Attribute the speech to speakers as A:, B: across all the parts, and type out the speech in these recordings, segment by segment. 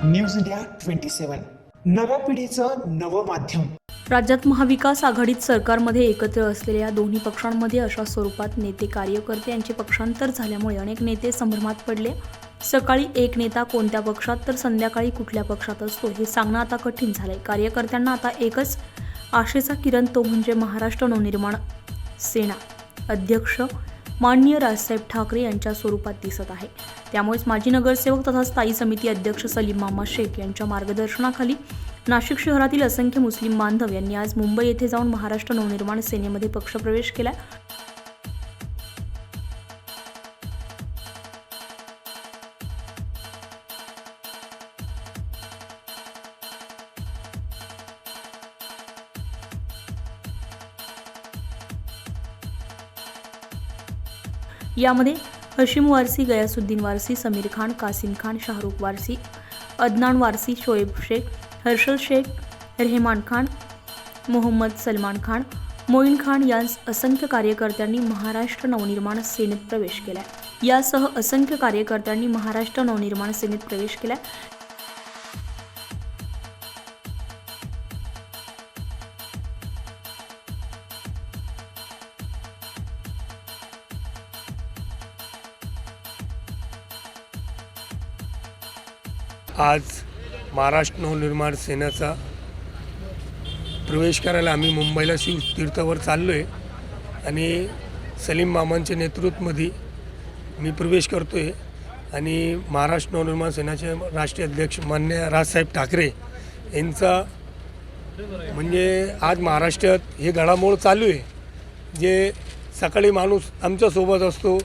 A: News India 27 नव्या पिढीचं नवं माध्यम।
B: राज्यात महाविकास आघाडीत सरकारमध्ये एकत्र असलेल्या दोन्ही पक्षांमध्ये अशा स्वरूपात नेते कार्यकर्ते यांचे पक्षांतर झाल्यामुळे अनेक नेते संभ्रमात पडले। सकाळी एक नेता कोणत्या पक्षात तर संध्याकाळी कुठल्या पक्षात असतो हे सांगणं आता कठीण झालंय। कार्यकर्त्यांना आता एकच आशेचा किरण, तो म्हणजे महाराष्ट्र नवनिर्माण सेना अध्यक्ष माननीय राजसाहेब ठाकरे यांच्या स्वरूपात दिसत आहे। त्यामुळेच माजी नगरसेवक तथा स्थायी समिती अध्यक्ष सलीम मामा शेख यांच्या मार्गदर्शनाखाली नाशिक शहरातील असंख्य मुस्लिम बांधव यांनी आज मुंबई येथे जाऊन महाराष्ट्र नवनिर्माण सेनेमध्ये पक्षप्रवेश केला। यामध्ये हशीम वारसी, गयासुद्दीन वारसी, समीर खान, कासिम खान, शाहरुख वारसी, अदनान वारसी, शोएब शेख, हर्षल शेख, रहमान खान, मोहम्मद सलमान खान, मोईन खान या असंख्य कार्यकर्त्यांनी महाराष्ट्र नवनिर्माण सेनेत प्रवेश केलाय। यासह असंख्य कार्यकर्त्यांनी महाराष्ट्र नवनिर्माण सेनेत प्रवेश केलाय।
C: आज महाराष्ट्र नवनिर्माण सेनेचा प्रवेश करायला आम्ही मुंबईला शिवतीर्थावर चाललो आहे आणि सलीम मामांच्या नेतृत्वामध्ये मी प्रवेश करतो आहे आणि महाराष्ट्र नवनिर्माण सेनेचे राष्ट्रीय अध्यक्ष माननीय राजसाहेब ठाकरे यांचा म्हणजे आज महाराष्ट्रात हे घडामोड चालू आहे। जे सकाळी माणूस आमच्यासोबत असतो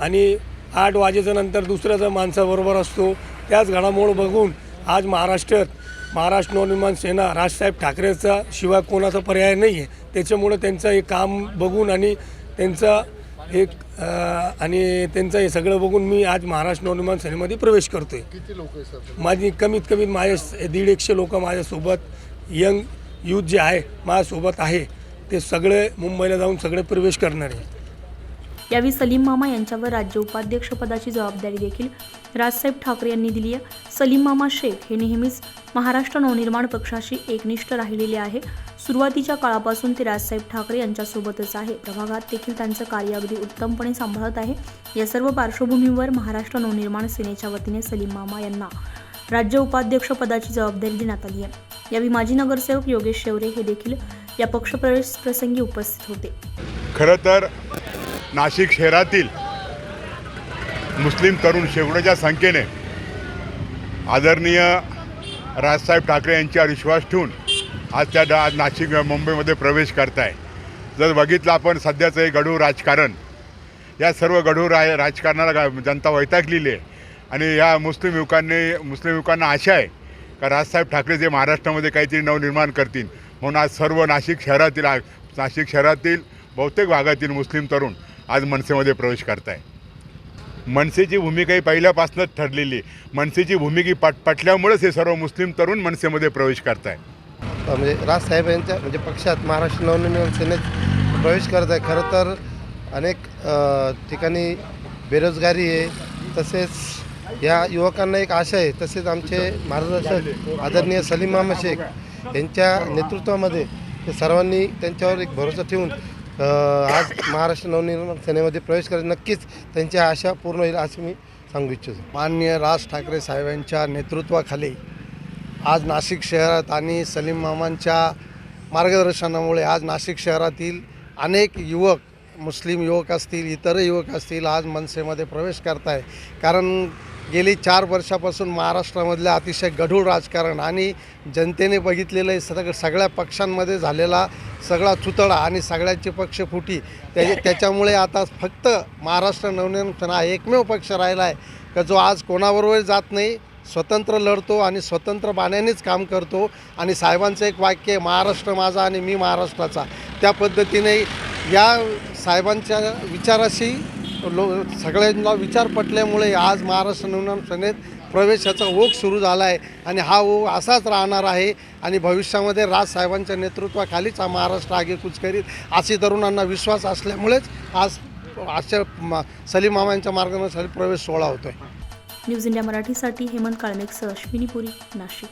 C: आणि 8 वाजेच्या नंतर दुसऱ्याचा माणसाबरोबर असतो, त्याच घडामोड बघून आज महाराष्ट्रात महाराष्ट्र नवनिर्माण सेना राजसाहेब ठाकरेचा शिवाय कोणाचा पर्याय नाही आहे। त्याच्यामुळे त्यांचं हे काम बघून आणि त्यांचा त्यांचं हे सगळं बघून मी आज महाराष्ट्र नवनिर्माण सेनेमध्ये प्रवेश करतो आहे।
D: किती लोक आहेत सर?
C: माझी कमीत कमी माझ्या 150 लोक माझ्यासोबत यंग यूथ जे आहे माझ्यासोबत आहे, ते सगळे मुंबईला जाऊन सगळे प्रवेश करणार आहे।
B: यावेळी सलीम मामा यांच्यावर राज्य उपाध्यक्ष पदाची जबाबदारी देखील राजसाहेब ठाकरे यांनी दिली आहे। सलीम मामा शेख हे नेहमीच महाराष्ट्र नवनिर्माण पक्षाशी एकनिष्ठ राहिलेले आहे। सुरुवातीच्या काळापासून ते राजसाहेब ठाकरे यांच्यासोबतच आहे। प्रभागात देखील त्यांचं कार्य अगदी उत्तमपणे सांभाळत आहे। या सर्व पार्श्वभूमीवर महाराष्ट्र नवनिर्माण सेनेच्या वतीने सलीम मामा यांना राज्य उपाध्यक्ष पदाची जबाबदारी देण्यात आली आहे। यावेळी माजी नगरसेवक योगेश शेवरे हे देखील या पक्षप्रवेश प्रसंगी उपस्थित होते।
D: खरं तर नाशिक शहरातील मुस्लिम तरुण शेकडोच्या संख्येने आदरणीय राजसाहेब ठाकरे यांच्यावर विश्वास ठेवून आज नाशिक मुंबईमध्ये प्रवेश करत आहे। जर बघितलं आपण सध्याचं हे गढूळ राजकारण, या सर्व गढूळ राजकारणाला जनता वैतागलेली आहे आणि या मुस्लिम युवकांना आशा आहे का राजसाहेब ठाकरे जे महाराष्ट्रामध्ये काहीतरी नवनिर्माण करतील, म्हणून आज सर्व नाशिक शहरातील बहुतेक भागातील मुस्लिम तरुण आज मनसेमध्ये प्रवेश करत आहे। मनसेची भूमिका ही पहिल्यापासूनच ठरलेली, मनसेची भूमिका पटल्यामुळेच हे सर्व मुस्लिम तरुण मनसेमध्ये प्रवेश करत आहे।
E: म्हणजे राजसाहेब यांच्या म्हणजे पक्षात महाराष्ट्र नवनिर्माण सेनेत प्रवेश करत आहे। खरं तर अनेक ठिकाणी बेरोजगारी आहे, तसेच या युवकांना एक आशा आहे। तसेच आमचे मार्गदर्शक आदरणीय सलीम मामा शेख यांच्या नेतृत्वामध्ये ते सर्वांनी त्यांच्यावर एक भरोसा ठेवून आज महाराष्ट्र नवनिर्माण सेनेमध्ये प्रवेश करत नक्कीच त्यांची आशा पूर्ण होईल असे मी सांगू इच्छितो।
F: माननीय राज ठाकरे साहेबांच्या नेतृत्वाखाली आज नाशिक शहरात आणि सलीम मामांच्या मार्गदर्शनामुळे आज नाशिक शहरातील अनेक युवक, मुस्लिम युवक असतील, इतर युवक असतील, आज मनसेमध्ये प्रवेश करत आहे। कारण गेली 4 वर्षापासून महाराष्ट्रामधलं अतिशय गढूळ राजकारण आणि जनतेने बघितलेलं सगळ्या पक्षांमध्ये झालेला सगळा चुतडा आणि सगळ्यांची पक्षफुटी, त्याच्यामुळे आता फक्त महाराष्ट्र नवनिर्माण सेना हा एकमेव पक्ष राहिला आहे का जो आज कोणाबरोबर जात नाही, स्वतंत्र लढतो आणि स्वतंत्र बाण्यानेच काम करतो। आणि साहेबांचं एक वाक्य आहे, महाराष्ट्र माझा आणि मी महाराष्ट्राचा, त्या पद्धतीने या साहेबांच्या विचाराशी सगळ्यांना विचार पटल्यामुळे आज महाराष्ट्र नवनिर्माण सेनेत प्रवेशाचा ओघ सुरू झाला आहे आणि हा ओघ असाच राहणार आहे आणि भविष्यामध्ये राजसाहेबांच्या नेतृत्वाखालीच हा महाराष्ट्र आगेकूच करील अशी तरुणांना विश्वास असल्यामुळेच आज अशा सलीम मामांच्या मार्गानुसार प्रवेश सोहळा होतोय।
B: न्यूज इंडिया मराठीसाठी हेमंत काळमेकसह अश्विनी पुरी, नाशिक.